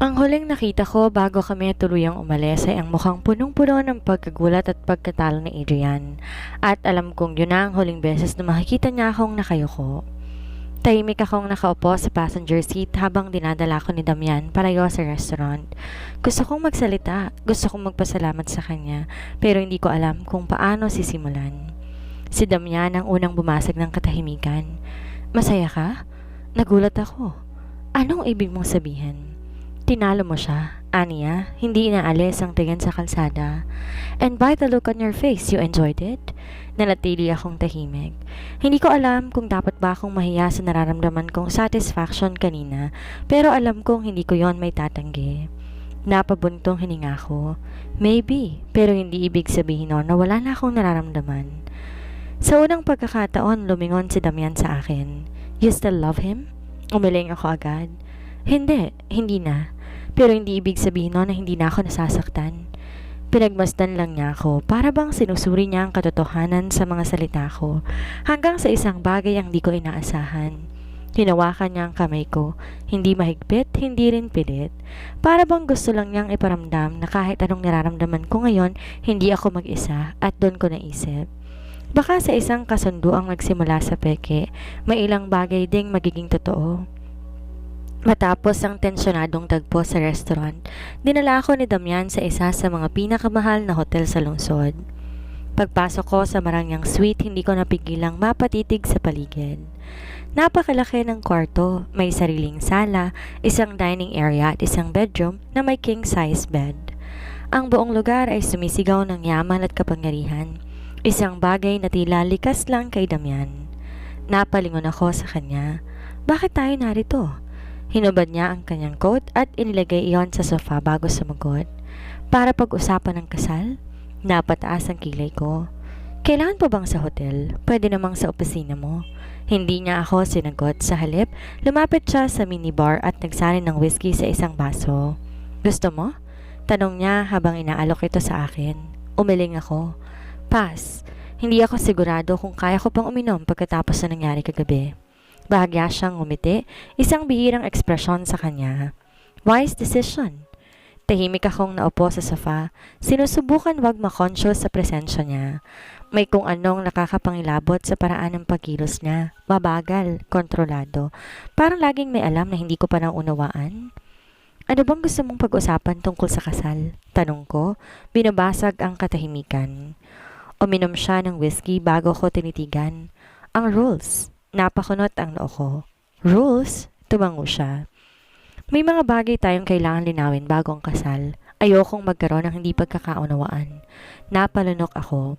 Ang huling nakita ko bago kami tuluyang umalis ay ang mukhang punong-puno ng pagkagulat at pagkatalo ni Adrian. At alam kong yun na ang huling beses na makikita niya akong nakayuko. Tahimik akong nakaupo sa passenger seat habang dinadala ko ni Damian palayo sa restaurant. Gusto kong magsalita, gusto kong magpasalamat sa kanya, pero hindi ko alam kung paano sisimulan. Si Damian ang unang bumasag ng katahimikan. Masaya ka? Nagulat ako. Anong ibig mong sabihin? Tinalo mo siya, aniya, hindi inaalis ang tingin sa kalsada. And by the look on your face, you enjoyed it? Nanatili akong tahimik. Hindi ko alam kung dapat ba akong mahiya sa nararamdaman kong satisfaction kanina, pero alam kong hindi ko yon may tatanggi. Napabuntong hininga ko. Maybe, pero hindi ibig sabihin nun na wala na akong nararamdaman. Sa unang pagkakataon, lumingon si Damian sa akin. You still love him? Umiling ako agad. Hindi na. Pero hindi ibig sabihin nun na hindi na ako nasasaktan. Pinagmasdan lang niya ako para bang sinusuri niya ang katotohanan sa mga salita ko hanggang sa isang bagay ang di ko inaasahan. Hinawakan niya ang kamay ko, hindi mahigpit, hindi rin pilit. Para bang gusto lang niyang iparamdam na kahit anong nararamdaman ko ngayon, hindi ako mag-isa at doon ko naisip. Baka sa isang kasunduang nagsimula sa peke, may ilang bagay ding magiging totoo. Matapos ang tensyonadong tagpo sa restaurant, dinala ako ni Damian sa isa sa mga pinakamahal na hotel sa lungsod. Pagpasok ko sa marangyang suite, hindi ko napigilang mapatitig sa paligid. Napakalaki ng kwarto, may sariling sala, isang dining area at isang bedroom na may king-size bed. Ang buong lugar ay sumisigaw ng yaman at kapangyarihan, isang bagay na tila likas lang kay Damian. Napalingon ako sa kanya. Bakit tayo narito? Hinubad niya ang kanyang coat at inilagay iyon sa sofa bago sumagot. Para pag-usapan ng kasal? Napataas ang kilay ko. Kailangan pa bang sa hotel? Pwede namang sa opisina mo. Hindi niya ako sinagot. Sa halip, lumapit siya sa minibar at nagsalin ng whiskey sa isang baso. Gusto mo? Tanong niya habang inaalok ito sa akin. Umiling ako. Pass. Hindi ako sigurado kung kaya ko pang uminom pagkatapos na nangyari kagabi. Bahagya siyang ngumiti, isang bihirang ekspresyon sa kanya. Wise decision. Tahimik akong naupo sa sofa, sinusubukan wag ma-conscious sa presensya niya. May kung anong nakakapangilabot sa paraan ng pagkilos niya, mabagal, kontrolado. Parang laging may alam na hindi ko pa naunawaan. Ano bang gusto mong pag-usapan tungkol sa kasal? Tanong ko, binabasag ang katahimikan. Uminom siya ng whiskey bago ko tinitigan. Ang rules. Napakunot ang noo ko. Rules? Tumango siya. May mga bagay tayong kailangan linawin bago ang kasal. Ayokong magkaroon ng hindi pagkakaunawaan. Napalunok ako.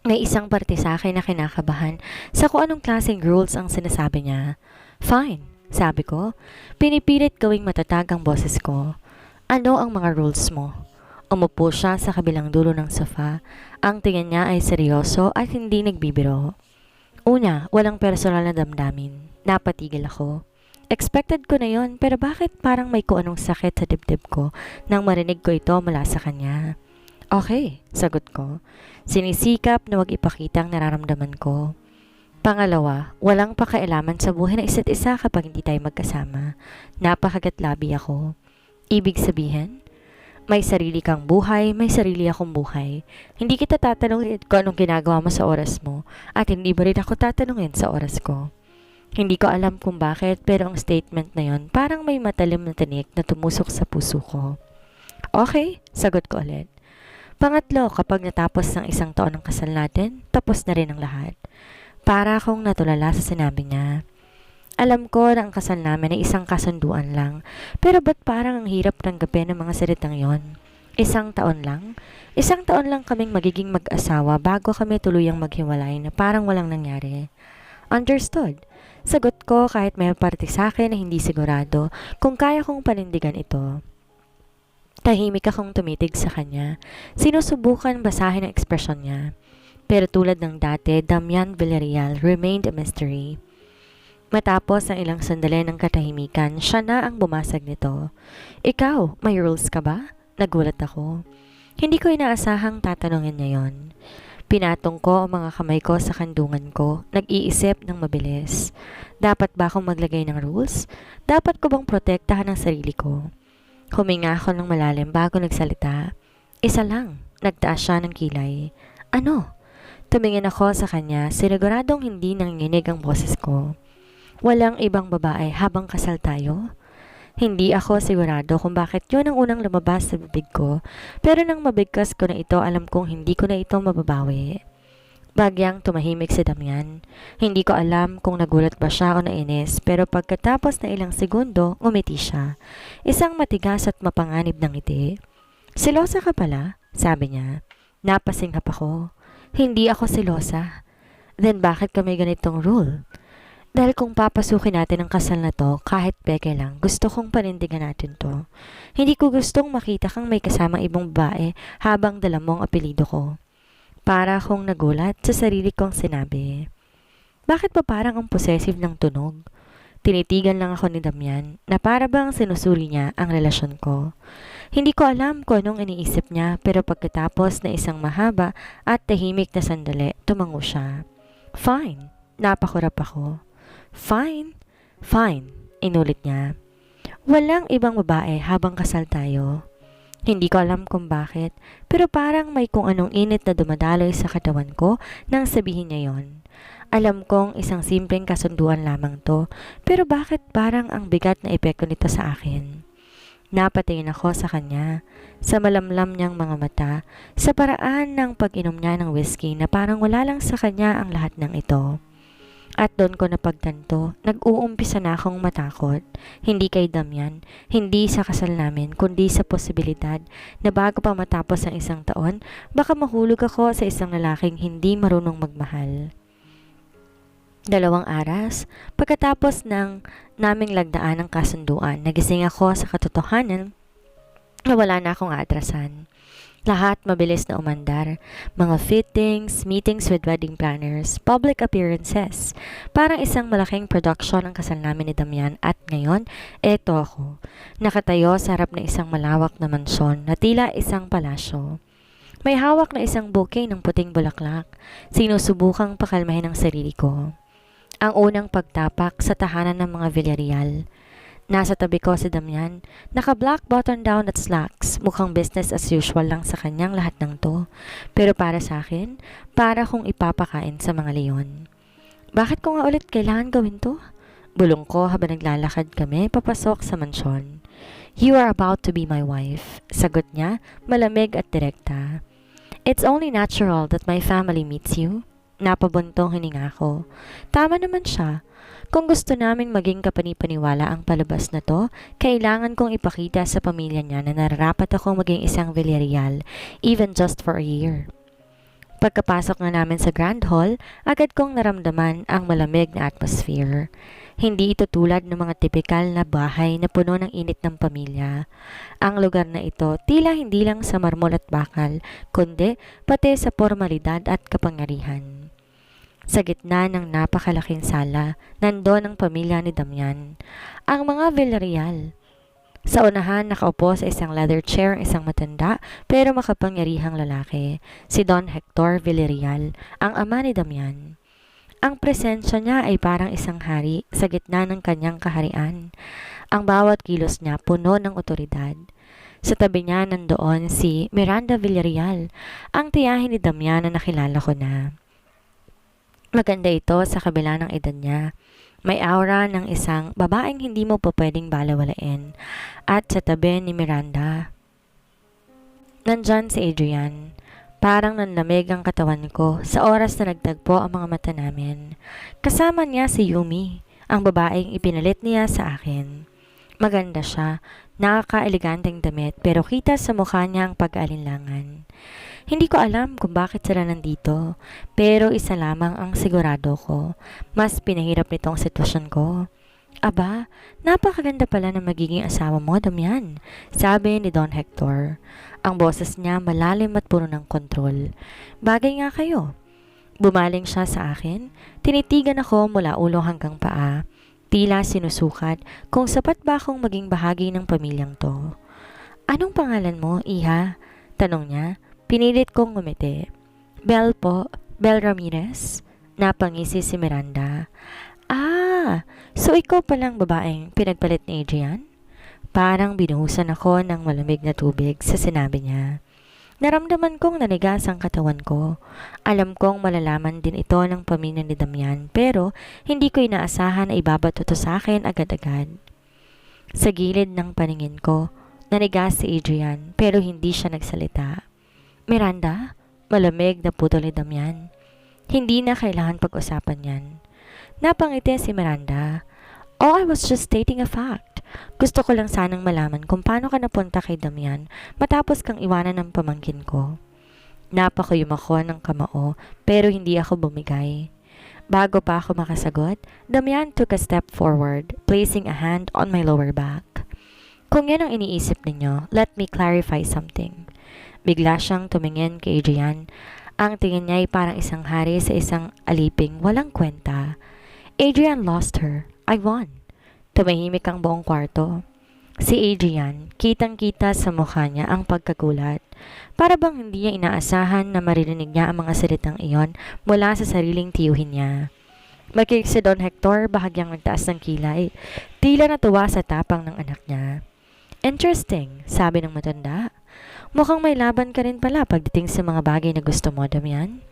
May isang parte sa akin na kinakabahan sa kung anong klaseng rules ang sinasabi niya. Fine, sabi ko. Pinipilit gawing matatag ang boses ko. Ano ang mga rules mo? Umupo siya sa kabilang dulo ng sofa. Ang tingin niya ay seryoso at hindi nagbibiro. Una, walang personal na damdamin. Napatigil ako. Expected ko na yon, pero bakit parang may kung anong sakit sa dibdib ko nang marinig ko ito mula sa kanya? Okay, sagot ko. Sinisikap na wag ipakita ang nararamdaman ko. Pangalawa, walang pakialaman sa buhay ng isa't isa kapag hindi tayo magkasama. Napakagatlabi ako. Ibig sabihin, may sarili kang buhay, may sarili akong buhay. Hindi kita tatanungin kung anong ginagawa mo sa oras mo at hindi ba rin ako tatanungin sa oras ko. Hindi ko alam kung bakit pero ang statement na yon parang may matalim na tinik na tumusok sa puso ko. Okay, sagot ko ulit. Pangatlo, kapag natapos ng isang taon ng kasal natin, tapos na rin ang lahat. Para akong natulala sa sinabi niya. Alam ko na ang kasal namin ay isang kasunduan lang, pero ba't parang ang hirap tanggapin ng mga salitang yon? Isang taon lang? Isang taon lang kaming magiging mag-asawa bago kami tuluyang maghiwalay na parang walang nangyari. Understood. Sagot ko kahit may parte sa akin na hindi sigurado kung kaya kong panindigan ito. Tahimik akong tumitig sa kanya. Sinusubukan basahin ang ekspresyon niya. Pero tulad ng dati, Damian Villarreal remained a mystery. Matapos ang ilang sandali ng katahimikan, siya na ang bumasag nito. Ikaw, may rules ka ba? Nagulat ako. Hindi ko inaasahang tatanungin niya yon. Pinatong ko ang mga kamay ko sa kandungan ko, nag-iisip ng mabilis. Dapat ba akong maglagay ng rules? Dapat ko bang protektahan ang sarili ko? Huminga ako ng malalim bago nagsalita. Isa lang, nagtaas siya ng kilay. Ano? Tumingin ako sa kanya, siniguradong hindi nanginginig ang boses ko. Walang ibang babae habang kasal tayo? Hindi ako sigurado kung bakit yun ang unang lumabas sa bibig ko, pero nang mabigkas ko na ito, alam kong hindi ko na ito mababawi. Bagyang tumahimik si Damian. Hindi ko alam kung nagulat ba siya o nainis, pero pagkatapos na ilang segundo, ngumiti siya. Isang matigas at mapanganib ng ngiti. Selosa ka pala, sabi niya. Napasinghap ako. Hindi ako selosa. Then bakit kami ganitong rule? Dahil kung papasukin natin ang kasal na to, kahit peke lang, gusto kong panindigan natin to. Hindi ko gustong makita kang may kasamang ibang babae habang dala mo ang apelido ko. Para akong nagulat sa sarili kong sinabi. Bakit ba parang ang possessive ng tunog? Tinitigan lang ako ni Damian na para bang sinusuri niya ang relasyon ko. Hindi ko alam kung anong iniisip niya pero pagkatapos na isang mahaba at tahimik na sandali, tumango siya. Fine, napakurap ako. Fine, fine, inulit niya. Walang ibang babae habang kasal tayo. Hindi ko alam kung bakit, pero parang may kung anong init na dumadaloy sa katawan ko nang sabihin niya yon. Alam kong isang simpleng kasunduan lamang to, pero bakit parang ang bigat na epekto nito sa akin? Napatingin ako sa kanya, sa malamlam niyang mga mata, sa paraan ng pag-inom niya ng whiskey na parang wala lang sa kanya ang lahat ng ito. At doon ko napagtanto, nag-uumpisa na akong matakot. Hindi kay Damian, hindi sa kasal namin, kundi sa posibilidad na bago pa matapos ang isang taon, baka mahulog ako sa isang lalaking hindi marunong magmahal. 2 oras, pagkatapos ng naming lagdaan ng kasunduan, nagising ako sa katotohanan na wala na akong atrasan. Lahat mabilis na umandar. Mga fittings, meetings with wedding planners, public appearances. Parang isang malaking production ang kasal namin ni Damian at ngayon, eto ako. Nakatayo sa harap ng isang malawak na mansyon na tila isang palasyo. May hawak na isang bouquet ng puting bulaklak. Sinusubukang pakalmahin ang sarili ko. Ang unang pagtapak sa tahanan ng mga Villarreal. Nasa tabi ko si Damian, naka-black button down at slacks, mukhang business as usual lang sa kanyang lahat ng to. Pero para sa akin, para kong ipapakain sa mga leon. Bakit ko nga ulit kailangan gawin to? Bulong ko habang naglalakad kami papasok sa mansyon. You are about to be my wife, sagot niya, malamig at direkta. It's only natural that my family meets you. Napabuntong hininga ko. Tama naman siya. Kung gusto naming maging kapanipaniwala ang palabas na to, kailangan kong ipakita sa pamilya niya na nararapat akong maging isang Villarreal, even just for a year. Pagkapasok nga namin sa Grand Hall, agad kong naramdaman ang malamig na atmosphere. Hindi ito tulad ng mga tipikal na bahay na puno ng init ng pamilya. Ang lugar na ito tila hindi lang sa marmol at bakal, kundi pati sa formalidad at kapangyarihan. Sa gitna ng napakalaking sala, nandoon ang pamilya ni Damian. Ang mga Villarreal. Sa unahan, nakaupo sa isang leather chair ang isang matanda pero makapangyarihang lalaki, si Don Hector Villarreal, ang ama ni Damian. Ang presensya niya ay parang isang hari sa gitna ng kanyang kaharian. Ang bawat kilos niya puno ng otoridad. Sa tabi niya nandoon si Miranda Villarreal, ang tiyahin ni Damian na nakilala ko na. Maganda ito sa kabila ng edad niya. May aura ng isang babaeng hindi mo pa pwedeng balawalain. At sa tabi ni Miranda, nandyan si Adrian. Parang nanlamig ang katawan ko sa oras na nagtagpo ang mga mata namin. Kasama niya si Yumi, ang babaeng ipinalit niya sa akin. Maganda siya, nakaka-eleganteng damit pero kita sa mukha niya ang pag-alinlangan. Hindi ko alam kung bakit sila nandito, pero isa lamang ang sigurado ko. Mas pinahirap nitong sitwasyon ko. Aba, napakaganda pala ng magiging asawa mo, Damian, sabi ni Don Hector. Ang boses niya malalim at puno ng kontrol. Bagay nga kayo. Bumaling siya sa akin, tinitigan ako mula ulo hanggang paa. Tila sinusukat kung sapat ba akong maging bahagi ng pamilyang to. Anong pangalan mo, Iha? Tanong niya. Pinilit kong ngumiti. Belle po, Belle Ramirez. Napangisi si Miranda. Ah, so ikaw palang babaeng pinagpalit ni Adrian? Parang binuhusan ako ng malamig na tubig sa sinabi niya. Naramdaman kong nanigas ang katawan ko. Alam kong malalaman din ito ng pamilya ni Damian pero hindi ko inaasahan na ibabato to sa akin agad-agad. Sa gilid ng paningin ko, nanigas si Adrian pero hindi siya nagsalita. Miranda, malamig na putol ni Damian. Hindi na kailangan pag-usapan yan. Napangiti si Miranda. Oh, I was just stating a fact. Gusto ko lang sanang malaman kung paano ka napunta kay Damian matapos kang iwanan ng pamangkin ko. Napakuyom ako ng kamao pero hindi ako bumigay. Bago pa ako makasagot, Damian took a step forward, placing a hand on my lower back. Kung yan ang iniisip ninyo, let me clarify something. Bigla siyang tumingin kay Adrian. Ang tingin niya ay parang isang hari sa isang aliping walang kwenta. Adrian lost her. I won. Tumahimik ang buong kwarto. Si Adrian, kitang-kita sa mukha niya ang pagkagulat. Para bang hindi niya inaasahan na maririnig niya ang mga salitang iyon mula sa sariling tiyuhin niya. Makinig si Don Hector, bahagyang nagtaas ng kilay. Tila natuwa sa tapang ng anak niya. Interesting, sabi ng matanda. Mukhang may laban ka rin pala pagdating sa mga bagay na gusto mo, Damian.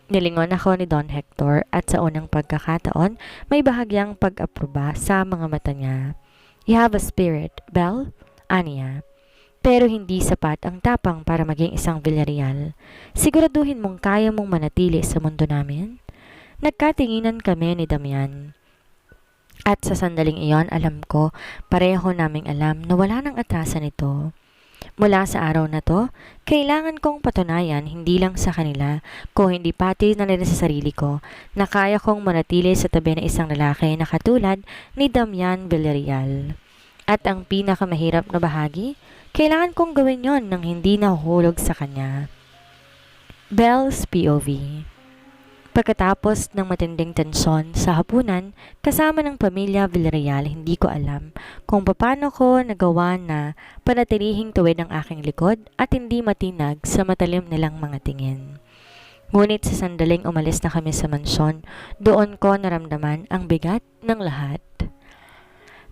Nilingon ako ni Don Hector at sa unang pagkakataon, may bahagyang pag-aproba sa mga mata niya. You have a spirit, Belle? Aniya. Pero hindi sapat ang tapang para maging isang Villarreal. Siguraduhin mong kaya mong manatili sa mundo namin? Nagkatinginan kami ni Damian. At sa sandaling iyon, alam ko, pareho naming alam na wala nang atrasan ito. Mula sa araw na to, kailangan kong patunayan hindi lang sa kanila, kung hindi pati na rin sa sarili ko, na kaya kong manatili sa tabi ng isang lalaki na katulad ni Damian Villarreal. At ang pinakamahirap na bahagi, kailangan kong gawin yon nang hindi nahuhulog sa kanya. Belle's POV. Pagkatapos ng matinding tensyon sa hapunan, kasama ng pamilya Villarreal, hindi ko alam kung paano ko nagawa na panatilihing tuwid ang aking likod at hindi matinag sa matalim nilang mga tingin. Ngunit sa sandaling umalis na kami sa mansyon, doon ko naramdaman ang bigat ng lahat.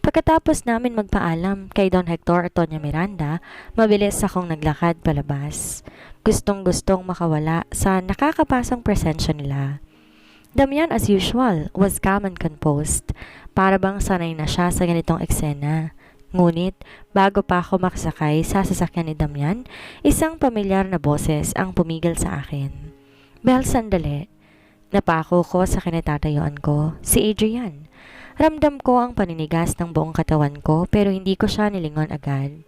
Pagkatapos namin magpaalam kay Don Hector at Tonya Miranda, mabilis akong naglakad palabas. Gustong-gustong makawala sa nakakapasang presensya nila. Damian, as usual, was calm and composed. Para bang sanay na siya sa ganitong eksena. Ngunit, bago pa ako makasakay sa sasakyan ni Damian, isang pamilyar na boses ang pumigil sa akin. Belle, sandali. Napako ko sa kinatatayuan ko, si Adrian. Ramdam ko ang paninigas ng buong katawan ko pero hindi ko siya nilingon agad.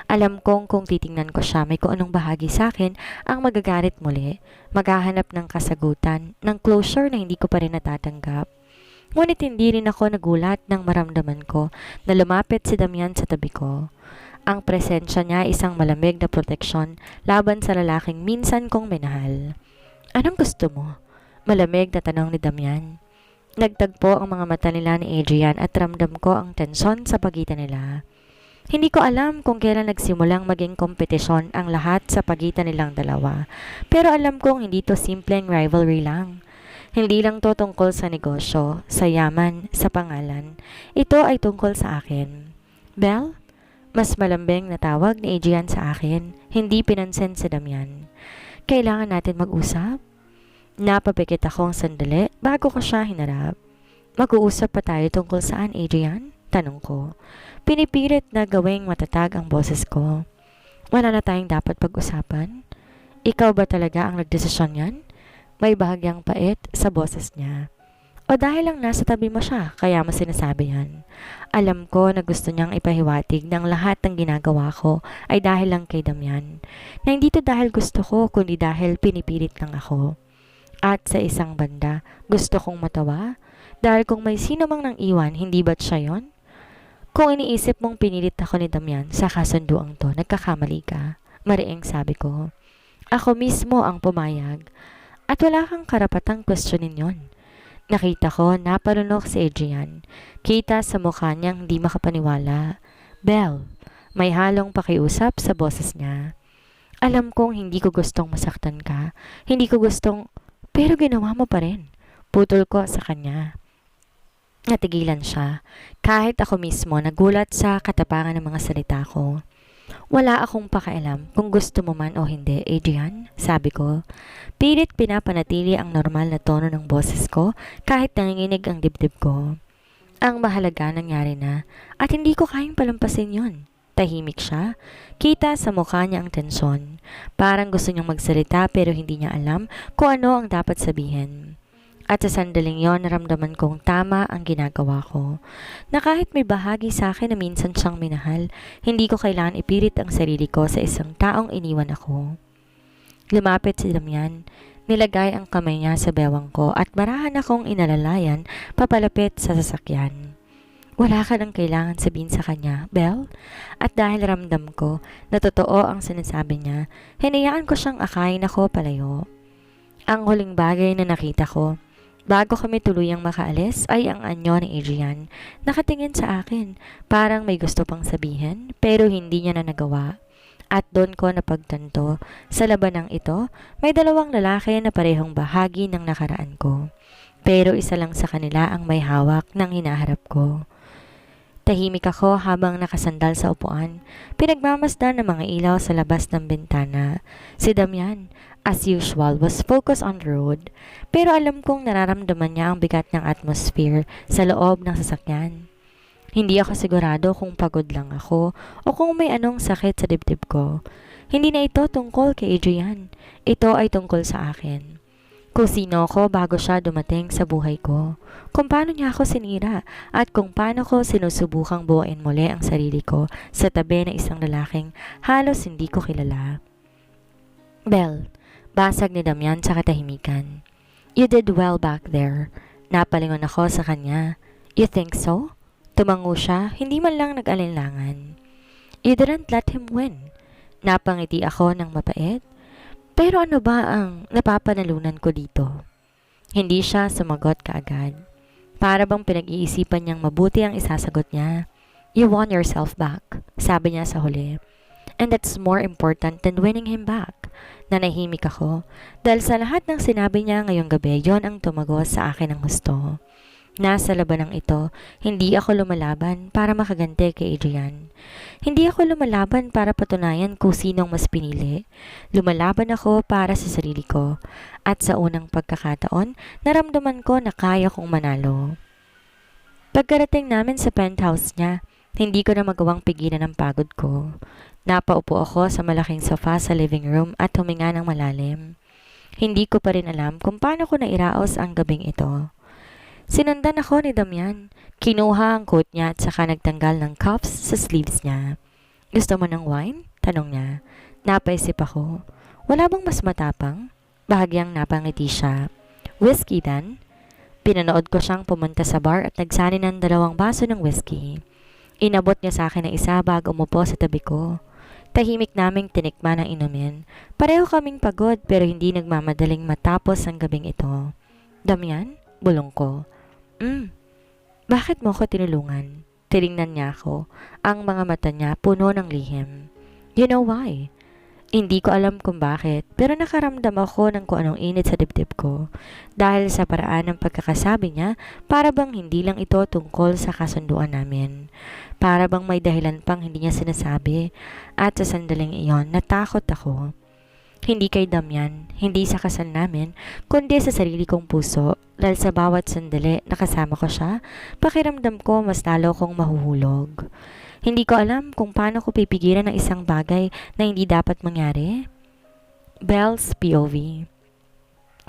Alam kong kung titingnan ko siya, may kung anong bahagi sa akin ang magagalit muli, maghahanap ng kasagutan, ng closure na hindi ko pa rin natatanggap. Ngunit hindi rin ako nagulat nang maramdaman ko na lumapit si Damian sa tabi ko. Ang presensya niya ay isang malamig na proteksyon laban sa lalaking minsan kong minahal. Anong gusto mo? Malamig na tanong ni Damian. Nagtagpo ang mga mata nila ni Adrian at ramdam ko ang tensyon sa pagitan nila. Hindi ko alam kung kailan nagsimulang maging kompetisyon ang lahat sa pagitan nilang dalawa. Pero alam kong hindi to simpleng rivalry lang. Hindi lang to tungkol sa negosyo, sa yaman, sa pangalan. Ito ay tungkol sa akin. Belle? Mas malambing na tawag ni Adrian sa akin. Hindi pinansin si Damian. Kailangan natin mag-usap? Napapikit akong sandali bago ko siya hinarap. Mag-uusap pa tayo tungkol saan, Adrian? Tanong ko. Pinipilit na gawing matatag ang boses ko. Wala na tayong dapat pag-usapan? Ikaw ba talaga ang nagdesisyon yan? May bahagyang pait sa boses niya. O dahil lang nasa tabi mo siya, kaya mo sinasabi yan. Alam ko na gusto niyang ipahiwatig ng lahat ng ginagawa ko ay dahil lang kay Damian. Na hindi to dahil gusto ko, kundi dahil pinipilit lang ako. At sa isang banda, gusto kong matawa. Dahil kung may sino mang nang iwan, hindi ba't siya yon? Kung iniisip mong pinilit ako ni Damian sa kasunduang to, nagkakamali ka. Mariing sabi ko. Ako mismo ang pumayag. At wala kang karapatang questionin yon. Nakita ko napalunok si Adrian. Kita sa mukha niyang hindi makapaniwala. Belle, may halong pakiusap sa boses niya. Alam kong hindi ko gustong masaktan ka. Hindi ko gustong... Pero ginawa mo pa rin. Putol ko sa kanya. Natigilan siya, kahit ako mismo nagulat sa katapangan ng mga salita ko. Wala akong pakialam kung gusto mo man o hindi, Adrian, sabi ko. Pilit pinapanatili ang normal na tono ng boses ko kahit nanginginig ang dibdib ko. Ang mahalaga nangyari na at hindi ko kayang palampasin yon. Tahimik siya. Kita sa mukha niya ang tensyon. Parang gusto niyang magsalita pero hindi niya alam kung ano ang dapat sabihin. At sa sandaling yon, naramdaman kong tama ang ginagawa ko. Na kahit may bahagi sa akin na minsan siyang minahal, hindi ko kailangan ipilit ang sarili ko sa isang taong iniwan ako. Lumapit si Damian. Nilagay ang kamay niya sa bewang ko at marahan akong inalalayan papalapit sa sasakyan. Wala ka nang kailangan sabihin sa kanya, Belle? At dahil ramdam ko na totoo ang sinasabi niya, hinayaan ko siyang akayin ako palayo. Ang huling bagay na nakita ko, bago kami tuluyang makaalis, ay ang anyo ni Adrian. Nakatingin sa akin, parang may gusto pang sabihin, pero hindi niya na nagawa. At doon ko napagtanto, sa labanang ito, may dalawang lalaki na parehong bahagi ng nakaraan ko. Pero isa lang sa kanila ang may hawak ng hinaharap ko. Tahimik ako habang nakasandal sa upuan. Pinagmamasdan ng mga ilaw sa labas ng bintana. Si Damian, as usual, was focused on the road. Pero alam kong nararamdaman niya ang bigat ng atmosphere sa loob ng sasakyan. Hindi ako sigurado kung pagod lang ako o kung may anong sakit sa dibdib ko. Hindi na ito tungkol kay Adrian. Ito ay tungkol sa akin. Kung sino ako bago siya dumating sa buhay ko. Kung paano niya ako sinira at kung paano ko sinusubukang buuin muli ang sarili ko sa tabi ng isang lalaking halos hindi ko kilala. Belle, basag ni Damian sa katahimikan. You did well back there. Napalingon ako sa kanya. You think so? Tumango siya, hindi man lang nag-alinlangan. You didn't let him win. Napangiti ako ng mapait. Pero ano ba ang napapanalunan ko dito? Hindi siya sumagot kaagad. Para bang pinag-iisipan niyang mabuti ang isasagot niya. You won yourself back, sabi niya sa huli. And that's more important than winning him back. Nanahimik ako dahil sa lahat ng sinabi niya ngayong gabi, yon ang tumagos sa akin ng gusto. Nasa labanang ito, hindi ako lumalaban para makaganti kay Adrian. Hindi ako lumalaban para patunayan kung sinong mas pinili. Lumalaban ako para sa sarili ko. At sa unang pagkakataon, naramdaman ko na kaya kong manalo. Pagkarating namin sa penthouse niya, hindi ko na magawang pigilan ang pagod ko. Napaupo ako sa malaking sofa sa living room at huminga ng malalim. Hindi ko pa rin alam kung paano ko nairaos ang gabing ito. Sinundan ako ni Damian. Kinuha ang coat niya at saka nagtanggal ng cuffs sa sleeves niya. Gusto mo ng wine? Tanong niya. Napaisip ako. Wala bang mas matapang? Bahagyang napangiti siya. Whiskey then? Pinanood ko siyang pumunta sa bar at nagsani ng 2 baso ng whiskey. Inabot niya sa akin ng isa bago umupo sa tabi ko. Tahimik naming tinikman ang inumin. Pareho kaming pagod pero hindi nagmamadaling matapos ang gabing ito. Damian? Bulong ko. Bakit mo ko tinulungan? Tiningnan niya ako. Ang mga mata niya puno ng lihim. You know why? Hindi ko alam kung bakit, pero nakaramdam ako ng kung anong init sa dibdib ko. Dahil sa paraan ng pagkakasabi niya, para bang hindi lang ito tungkol sa kasunduan namin. Para bang may dahilan pang hindi niya sinasabi. At sa sandaling iyon, natakot ako. Hindi kay Damian, hindi sa kasal namin, kundi sa sarili kong puso. Dahil sa bawat sandali na kasama ko siya, pakiramdam ko mas lalo kong mahuhulog. Hindi ko alam kung paano ko pipigilan ng isang bagay na hindi dapat mangyari. Belle's POV.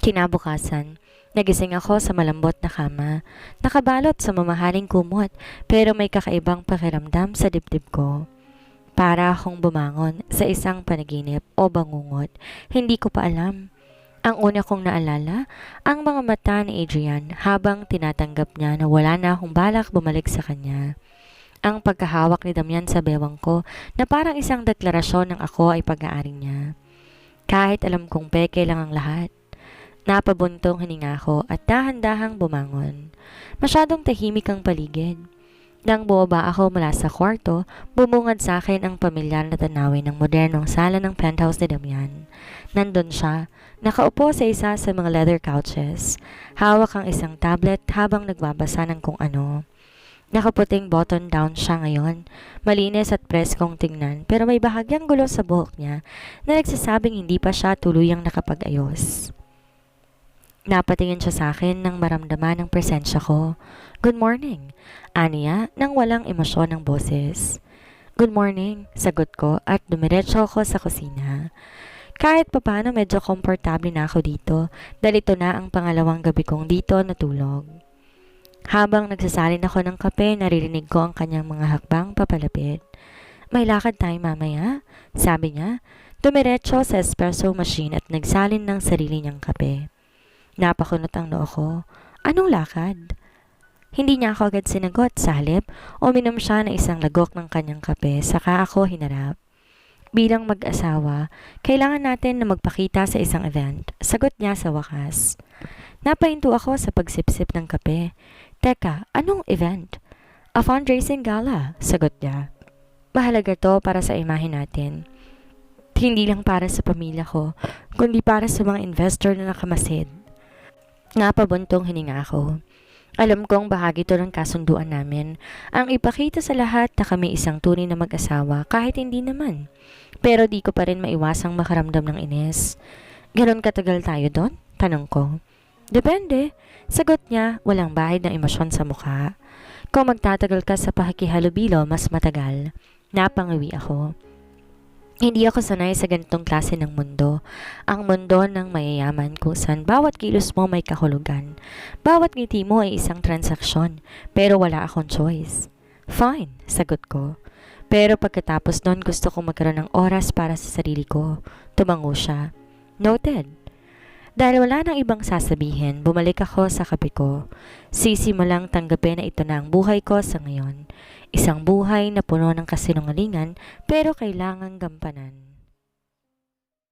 Kinabukasan, nagising ako sa malambot na kama, nakabalot sa mamahaling kumot, pero may kakaibang pakiramdam sa dibdib ko. Para akong bumangon sa isang panaginip o bangungot, hindi ko pa alam. Ang una kong naalala, ang mga mata ni Adrian habang tinatanggap niya na wala na akong balak bumalik sa kanya. Ang pagkahawak ni Damian sa bewang ko na parang isang deklarasyon ng ako ay pag-aari niya. Kahit alam kong peke lang ang lahat. Napabuntong hininga ko at dahan-dahang bumangon. Masyadong tahimik ang paligid. Nang bumaba ako mula sa kwarto, bumungad sa akin ang pamilyar na tanawin ng modernong sala ng penthouse ni Damian. Nandun siya, nakaupo sa isa sa mga leather couches. Hawak ang isang tablet habang nagbabasa ng kung ano. Nakaputing button down siya ngayon. Malinis at preskong tingnan pero may bahagyang gulo sa buhok niya na nagsasabing hindi pa siya tuluyang nakapag-ayos. Napatingin siya sa akin nang maramdaman ang presensya ko. "Good morning," aniya nang walang emosyon ng boses. "Good morning," sagot ko at dumiretso ako sa kusina. Kahit papano medyo komportable na ako dito dahil ito na ang pangalawang gabi kong dito natulog. Habang nagsasalin ako ng kape, naririnig ko ang kanyang mga hakbang papalapit. "May lakad tayo mamaya," sabi niya. Dumiretso sa espresso machine at nagsalin ng sarili niyang kape. Napakunot ang noo ko. "Anong lakad?" Hindi niya ako agad sinagot. Sa halip, uminom siya ng isang lagok ng kanyang kape, saka ako hinarap. "Bilang mag-asawa, kailangan natin na magpakita sa isang event," sagot niya sa wakas. Napahinto ako sa pagsipsip ng kape. "Teka, anong event?" "A fundraising gala," sagot niya. "Mahalaga to para sa imahe natin. Hindi lang para sa pamilya ko, kundi para sa mga investor na nakamasid." Napabuntong hininga ako. Alam kong bahagi to ng kasunduan namin, ang ipakita sa lahat na kami isang tunay na mag-asawa kahit hindi naman. Pero di ko pa rin maiwasang makaramdam ng inis. "Ganon katagal tayo doon?" tanong ko. "Depende," sagot niya, walang bahid ng emosyon sa mukha. "Kung magtatagal ka sa pakikihalubilo, mas matagal." Napangiwi ako. Hindi ako sanay sa ganitong klase ng mundo. Ang mundo ng mayayaman kung saan bawat kilos mo may kahulugan. Bawat ngiti mo ay isang transaksyon, pero wala akong choice. "Fine," sagot ko. Pero pagkatapos nun gusto kong magkaroon ng oras para sa sarili ko. Tumango siya. "Noted." Dahil wala nang ibang sasabihin, bumalik ako sa kape ko. Sisimulang tanggapin na ito na ang buhay ko sa ngayon. Isang buhay na puno ng kasinungalingan pero kailangang gampanan.